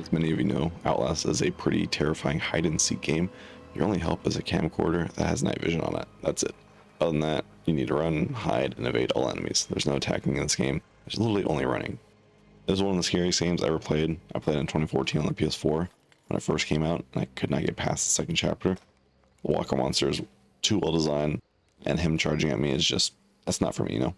As many of you know, Outlast is a pretty terrifying hide and seek game. Your only help is a camcorder that has night vision on it. That's it. Other than that, you need to run, hide, and evade all enemies. There's no attacking in this game. There's literally only running. It was one of the scariest games I ever played. I played it in 2014 on the PS4 when it first came out, and I could not get past the second chapter. The walker monster is too well designed, and him charging at me is just, that's not for me, you know?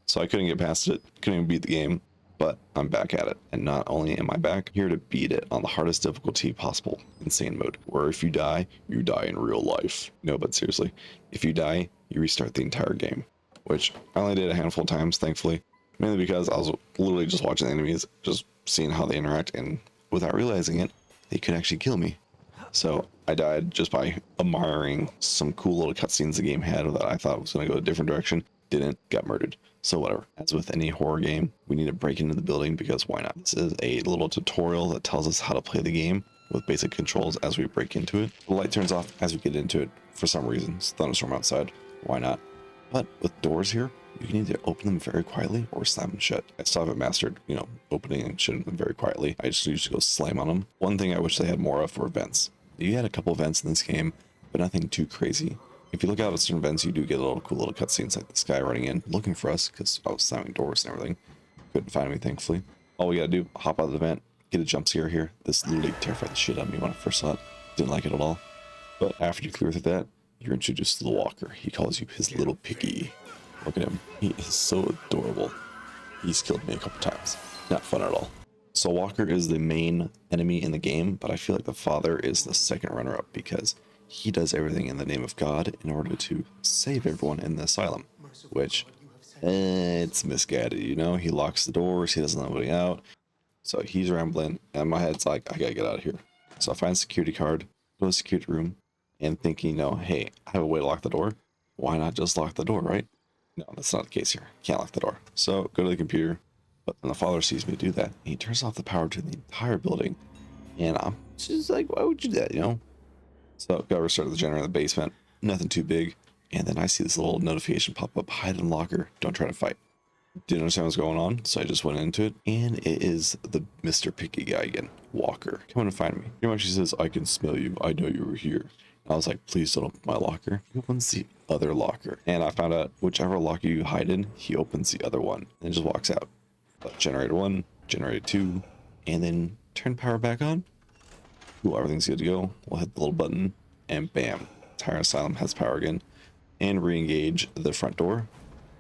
So I couldn't get past it, couldn't even beat the game, but I'm back at it. And not only am I back, here to beat it on the hardest difficulty possible, insane mode, where if you die in real life. No, but seriously, if you die, you restart the entire game, which I only did a handful of times, thankfully, mainly because I was literally just watching the enemies, just seeing how they interact, and without realizing it, they could actually kill me. So I died just by admiring some cool little cutscenes the game had that I thought was going to go a different direction. Didn't, got murdered. So whatever. As with any horror game, we need to break into the building because why not? This is a little tutorial that tells us how to play the game with basic controls as we break into it. The light turns off as we get into it for some reason. It's a thunderstorm outside. Why not? But with doors here, you can either open them very quietly or slam them shut. I still haven't mastered, opening and shutting them very quietly. I just usually go slam on them. One thing I wish they had more of were vents. You had a couple vents in this game, but nothing too crazy. If you look out at certain vents, you do get cool little cutscenes like this guy running in, looking for us, because I was slamming doors and everything. Couldn't find me, thankfully. All we gotta do, hop out of the vent, get a jump scare here. This literally terrified the shit out of me when I first saw it. Didn't like it at all. But after you clear through that, you're introduced to the walker. He calls you his little piggy. Look at him. He is so adorable. He's killed me a couple times. Not fun at all. So Walker is the main enemy in the game, but I feel like the father is the second runner-up because he does everything in the name of God in order to save everyone in the asylum, which it's misguided, He locks the doors, he doesn't let anybody out, so he's rambling, and my head's like, I gotta get out of here. So I find a security card, go to the security room, and thinking, hey, I have a way to lock the door. Why not just lock the door, right? No, that's not the case here. Can't lock the door. So go to the computer, but then the father sees me do that, and he turns off the power to the entire building, and I'm just like, why would you do that, So got restart the generator in the basement, nothing too big, and then I see this little notification pop up, hide in locker, don't try to fight. Didn't understand what's going on, so I just went into it, and it is the Mr. Picky guy again, Walker. Come on and find me. Pretty much he says, I can smell you, I know you were here. And I was like, please don't open my locker. He opens the other locker, and I found out whichever locker you hide in, he opens the other one, and just walks out. Generator 1, generator 2, and then turn power back on. Cool, everything's good to go. We'll hit the little button, and bam, entire asylum has power again. And re-engage the front door.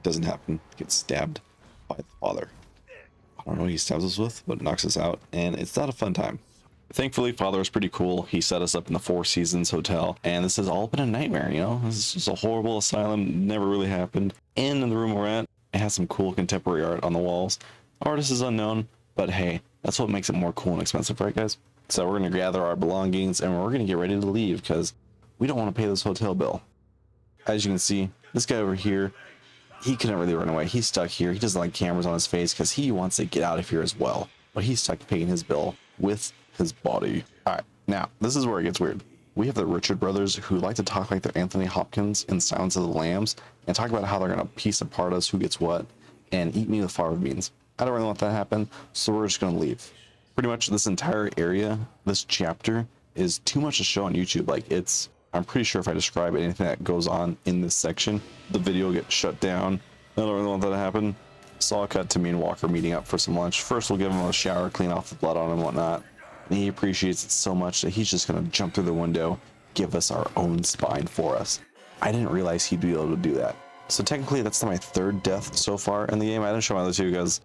Doesn't happen. Gets stabbed by the father. I don't know what he stabs us with, but knocks us out, and it's not a fun time. Thankfully, father was pretty cool. He set us up in the Four Seasons Hotel, and this has all been a nightmare, This is just a horrible asylum. Never really happened. And in the room we're at, it has some cool contemporary art on the walls. Artist is unknown, but hey, that's what makes it more cool and expensive, right, guys? So we're going to gather our belongings and we're going to get ready to leave because we don't want to pay this hotel bill. As you can see, this guy over here, he couldn't really run away. He's stuck here. He doesn't like cameras on his face because he wants to get out of here as well. But he's stuck paying his bill with his body. All right, now this is where it gets weird. We have the Richard brothers who like to talk like they're Anthony Hopkins in Silence of the Lambs and talk about how they're going to piece apart us, who gets what, and eat me with fava beans. I don't really want that to happen, so we're just going to leave. Pretty much this entire area, this chapter, is too much to show on YouTube. I'm pretty sure if I describe anything that goes on in this section, the video will get shut down. I don't really want that to happen. So I'll cut to me and Walker meeting up for some lunch. First, we'll give him a shower, clean off the blood on him and whatnot. And he appreciates it so much that he's just going to jump through the window, give us our own spine for us. I didn't realize he'd be able to do that. So technically, that's my third death so far in the game. I didn't show my other two because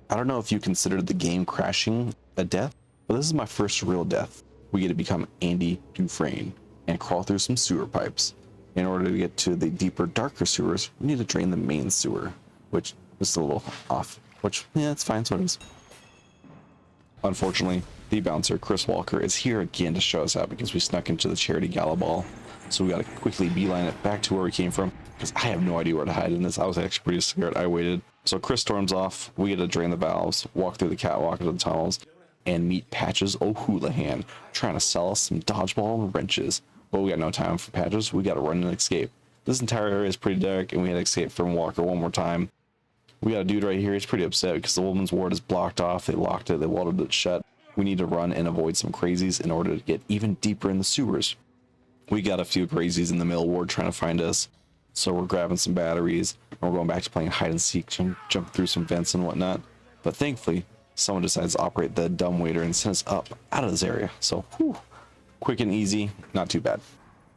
I don't know if you considered the game crashing a death, but this is my first real death. We get to become Andy Dufresne and crawl through some sewer pipes. In order to get to the deeper, darker sewers, we need to drain the main sewer, which is a little off, which, yeah, it's fine, so it is. Unfortunately, the bouncer, Chris Walker, is here again to show us out because we snuck into the charity gala ball. So we got to quickly beeline it back to where we came from because I have no idea where to hide in this. I was actually pretty scared. I waited. So Chris storms off. We get to drain the valves, walk through the catwalk into the tunnels, and meet Patches O'Houlihan trying to sell us some dodgeball and wrenches. But we got no time for Patches. We got to run and escape. This entire area is pretty dark, and we had to escape from Walker one more time. We got a dude right here. He's pretty upset because the woman's ward is blocked off. They locked it. They welded it shut. We need to run and avoid some crazies in order to get even deeper in the sewers. We got a few crazies in the middle ward trying to find us, so we're grabbing some batteries and we're going back to playing hide and seek, jump through some vents and whatnot. But thankfully, someone decides to operate the dumbwaiter and send us up out of this area. So, whew, quick and easy, not too bad.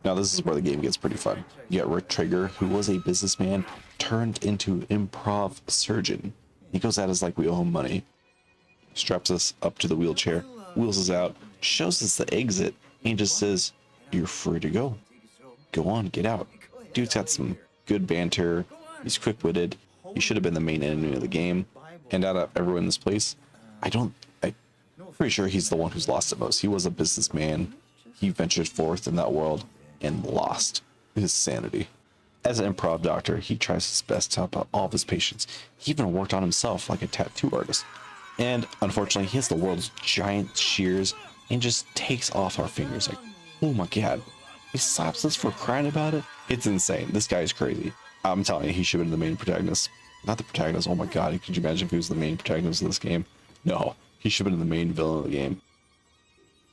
Now this is where the game gets pretty fun. You got Rick Trigger, who was a businessman turned into improv surgeon. He goes at us like we owe him money, straps us up to the wheelchair, wheels us out, shows us the exit, and just says, "You're free to go. Go on, get out." Dude's got some good banter. He's quick-witted. He should have been the main enemy of the game. And out of everyone in this place, I'm pretty sure he's the one who's lost it most. He was a businessman. He ventured forth in that world and lost his sanity. As an improv doctor, he tries his best to help out all of his patients. He even worked on himself like a tattoo artist. And unfortunately, he has the world's giant shears and just takes off our fingers. Like, oh my god. He slaps us for crying about it. It's insane. This guy is crazy. I'm telling you, he should have been the main protagonist. Not the protagonist. Oh my god, could you imagine if he was the main protagonist of this game? No, he should have been the main villain of the game.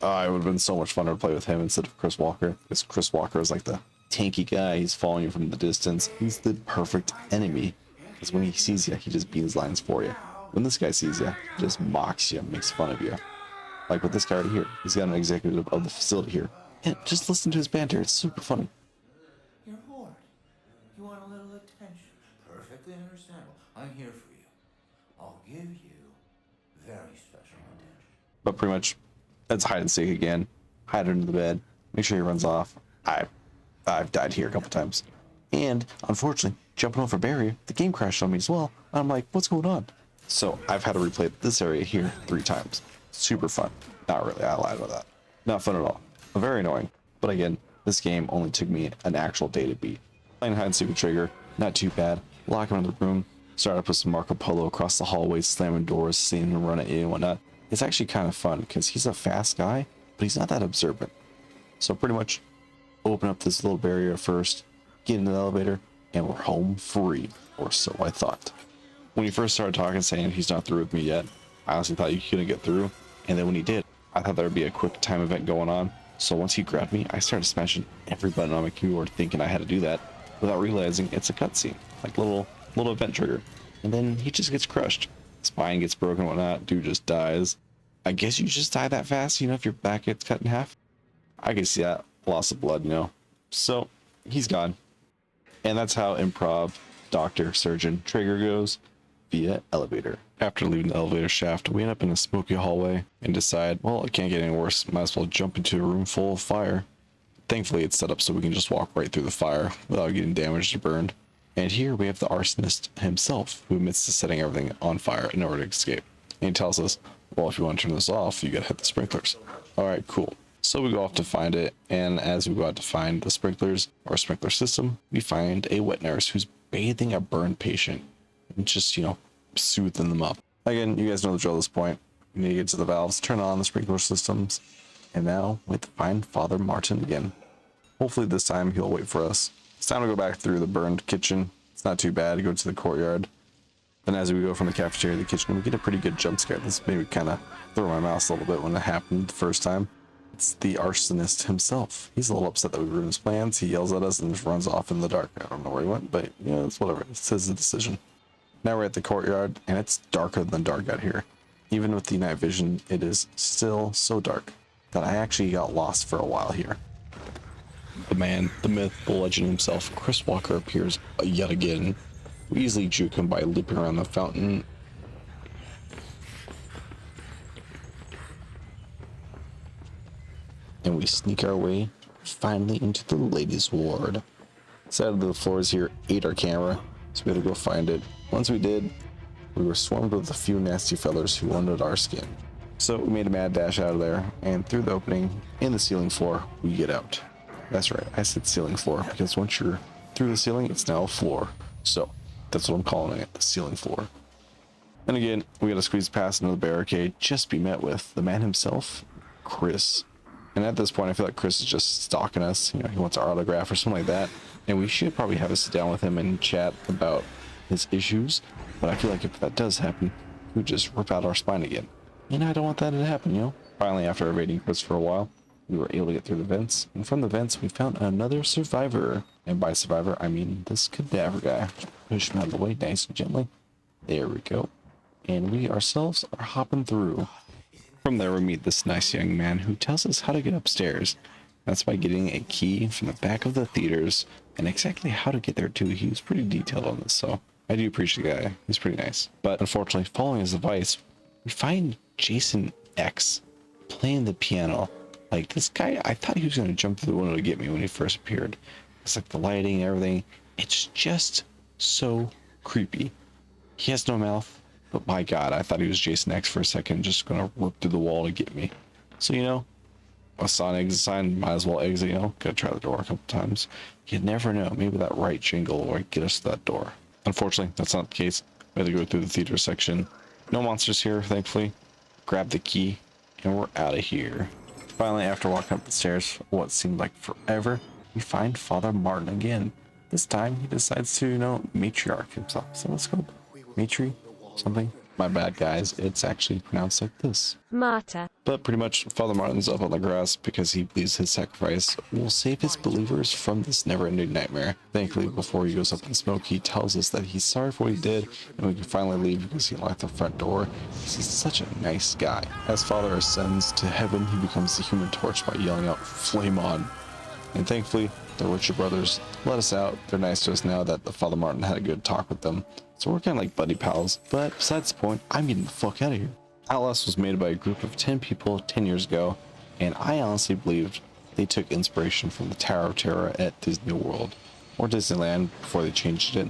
It would have been so much fun to play with him instead of Chris Walker. Because Chris Walker is like the tanky guy. He's following you from the distance. He's the perfect enemy. Because when he sees you, he just beats his lines for you. When this guy sees you, he just mocks you, makes fun of you. Like with this guy right here. He's got an executive of the facility here. And just listen to his banter. It's super funny. You're bored. You want a little attention. Perfectly understandable. I'm here for you. I'll give you very special attention. But pretty much, that's hide and seek again. Hide under the bed. Make sure he runs off. I've died here a couple times. And unfortunately, jumping over a barrier, the game crashed on me as well. I'm like, what's going on? So I've had to replay this area here 3 times. Super fun. Not really, I lied about that. Not fun at all. Very annoying. But again, this game only took me an actual day to beat. Playing hide and seek with Trigger, not too bad. Lock him in the room. Start up with some Marco Polo across the hallways, slamming doors, seeing him run at you and whatnot. It's actually kind of fun because he's a fast guy, but he's not that observant. So pretty much open up this little barrier first, get in the elevator, and we're home free, or so I thought. When he first started talking, saying he's not through with me yet, I honestly thought you couldn't get through. And then when he did, I thought there would be a quick time event going on. So once he grabbed me, I started smashing every button on my keyboard thinking I had to do that without realizing it's a cutscene, like little event trigger. And then he just gets crushed. Spine gets broken and whatnot. Dude just dies. I guess you just die that fast, if your back gets cut in half. I can see that. Loss of blood, So he's gone. And that's how improv doctor surgeon Trigger goes via elevator. After leaving the elevator shaft, we end up in a smoky hallway and decide, well, it can't get any worse. Might as well jump into a room full of fire. Thankfully, it's set up so we can just walk right through the fire without getting damaged or burned. And here we have the arsonist himself, who admits to setting everything on fire in order to escape. And he tells us, well, if you want to turn this off, you gotta hit the sprinklers. All right, cool. So we go off to find it, and as we go out to find the sprinklers or sprinkler system, we find a wet nurse who's bathing a burned patient and just, soothing them up. Again, you guys know the drill at this point. We need to get to the valves, turn on the sprinkler systems, and now we have to find Father Martin again. Hopefully this time he'll wait for us. It's time to go back through the burned kitchen. It's not too bad to go to the courtyard. Then as we go from the cafeteria to the kitchen, we get a pretty good jump scare. This made me kind of throw my mouse a little bit when it happened the first time. It's the arsonist himself. He's a little upset that we ruined his plans. He yells at us and just runs off in the dark. I don't know where he went, but it's whatever. It's his decision. Now we're at the courtyard, and it's darker than dark out here. Even with the night vision, it is still so dark that I actually got lost for a while here. The man, the myth, the legend himself, Chris Walker, appears yet again. We easily juke him by looping around the fountain. And we sneak our way finally into the ladies' ward. Side of the floors here ate our camera, so we had to go find it. Once we did, we were swarmed with a few nasty fellers who wanted our skin. So we made a mad dash out of there, and through the opening in the ceiling floor, we get out. That's right, I said ceiling floor, because once you're through the ceiling, it's now a floor. So that's what I'm calling it, the ceiling floor. And again, we gotta squeeze past another barricade, just be met with the man himself, Chris. And at this point, I feel like Chris is just stalking us. He wants our autograph or something like that. And we should probably have a sit down with him and chat about his issues. But I feel like if that does happen, he would just rip out our spine again. And I don't want that to happen, Finally, after evading Chris for a while, we were able to get through the vents, and from the vents we found another survivor. And by survivor, I mean this cadaver guy. Push him out of the way nice and gently. There we go. And we ourselves are hopping through. From there we meet this nice young man who tells us how to get upstairs. That's by getting a key from the back of the theaters, and exactly how to get there too. He was pretty detailed on this, so I do appreciate the guy. He's pretty nice. But unfortunately, following his advice, we find Jason X playing the piano. Like, this guy, I thought he was going to jump through the window to get me when he first appeared. It's like the lighting and everything. It's just so creepy. He has no mouth, but my God, I thought he was Jason X for a second, just going to rip through the wall to get me. So, you know, I saw an exit sign, might as well exit, you know, gotta try the door a couple times. You never know, maybe that right jingle will get us to that door. Unfortunately, that's not the case. We had to go through the theater section. No monsters here, thankfully. Grab the key, and we're out of here. Finally, after walking up the stairs for what seemed like forever, we find Father Martin again. This time, he decides to, you know, matriarch himself. So let's go. Matri? Something? My bad, guys. It's actually pronounced like this. Marta. But pretty much, Father Martin's up on the grass because he believes his sacrifice will save his believers from this never-ending nightmare. Thankfully, before he goes up in smoke, he tells us that he's sorry for what he did, and we can finally leave because he locked the front door. He's such a nice guy. As Father ascends to heaven, he becomes the Human Torch by yelling out, "Flame on!" And thankfully, the Richard brothers let us out. They're nice to us now that the Father Martin had a good talk with them. So we're kind of like buddy pals. But besides the point, I'm getting the fuck out of here. Outlast was made by a group of 10 people 10 years ago, and I honestly believed they took inspiration from the Tower of Terror at Disney World, or Disneyland before they changed it,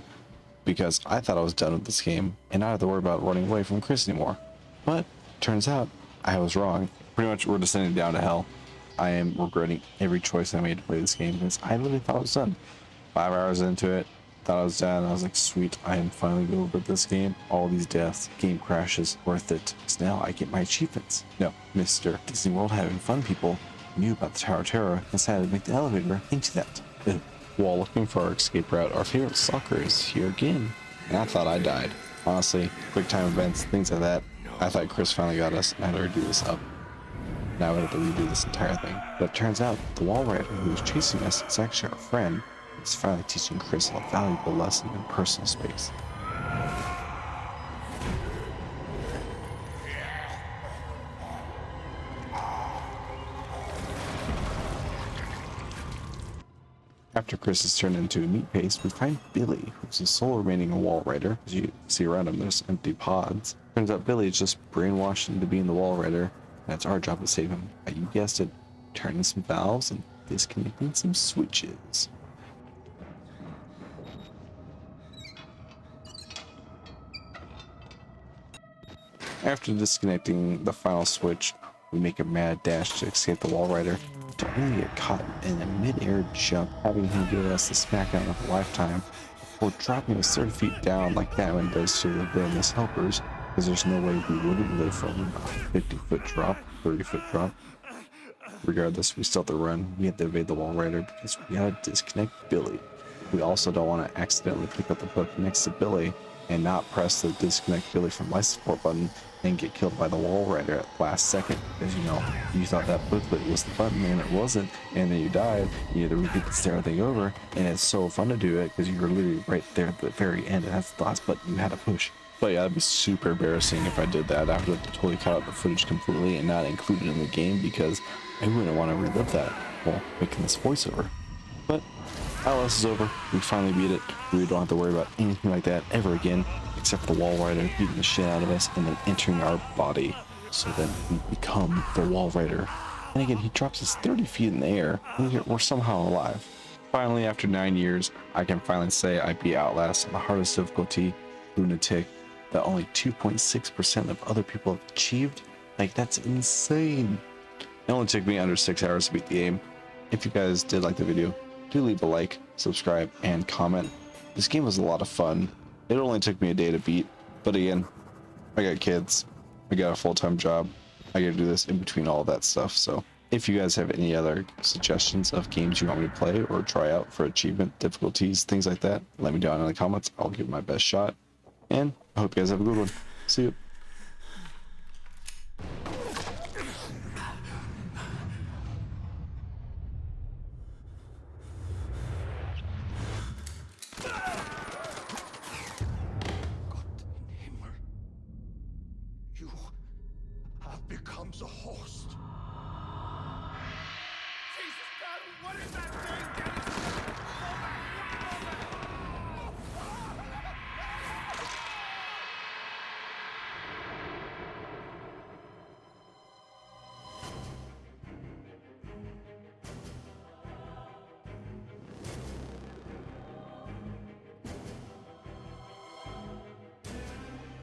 because I thought I was done with this game, and not have to worry about running away from Chris anymore. But turns out, I was wrong. Pretty much we're descending down to hell. I am regretting every choice I made to play this game, because I literally thought I was done. 5 hours into it, thought I was done. I was like, sweet, I am finally over this game. All these deaths, game crashes, worth it. Because now I get my achievements. No, Mr. Disney World having fun people knew about the Tower of Terror and decided to make the elevator into that. While looking for our escape route, our favorite stalker is here again. And I thought I died. Honestly, quick time events, things like that. I thought Chris finally got us and I had to redo this up. Now I have to redo this entire thing. But it turns out the wall rider who was chasing us is actually our friend. He's finally teaching Chris a valuable lesson in personal space. After Chris is turned into a meat paste, we find Billy, who's the sole remaining wall rider. As you see around him, there's empty pods. Turns out Billy is just brainwashed into being the wall rider, and it's our job to save him. You guessed it, turning some valves and disconnecting some switches. After disconnecting the final switch, we make a mad dash to escape the wall rider, to only get caught in a mid-air jump, having him give us the smackdown of a lifetime, before dropping us 30 feet down like Batman does to the villainous helpers, because there's no way we wouldn't live from a 50-foot drop, 30-foot drop. Regardless, we still have to run. We have to evade the wall rider because we gotta disconnect Billy. We also don't want to accidentally pick up the book next to Billy and not press the disconnect Billy from life support button and get killed by the wall rider at the last second, because you know you thought that booklet was the button and it wasn't, and then you died. You had to repeat the entire thing over, and it's so fun to do it because you were literally right there at the very end, and that's the last button you had to push. But yeah, that'd be super embarrassing if I did that after totally cut out the footage completely and not include it in the game, because I wouldn't want to relive that while making this voiceover. But Outlast is over. We finally beat it. We don't have to worry about anything like that ever again, except for the wall rider beating the shit out of us and then entering our body, so that we become the wall rider. And again, he drops us 30 feet in the air, and we're somehow alive. Finally, after 9 years, I can finally say I beat Outlast on the hardest difficulty, Lunatic, that only 2.6% of other people have achieved. Like, that's insane. It only took me under 6 hours to beat the game. If you guys did like the video, do leave a like, subscribe, and comment. This game was a lot of fun. It only took me a day to beat, but again, I got kids, I got a full-time job, I gotta do this in between all that stuff. So if you guys have any other suggestions of games you want me to play or try out for achievement difficulties, things like that, let me know in the comments. I'll give it my best shot, and I hope you guys have a good one. See you. becomes a host. Jesus God, what is that thing?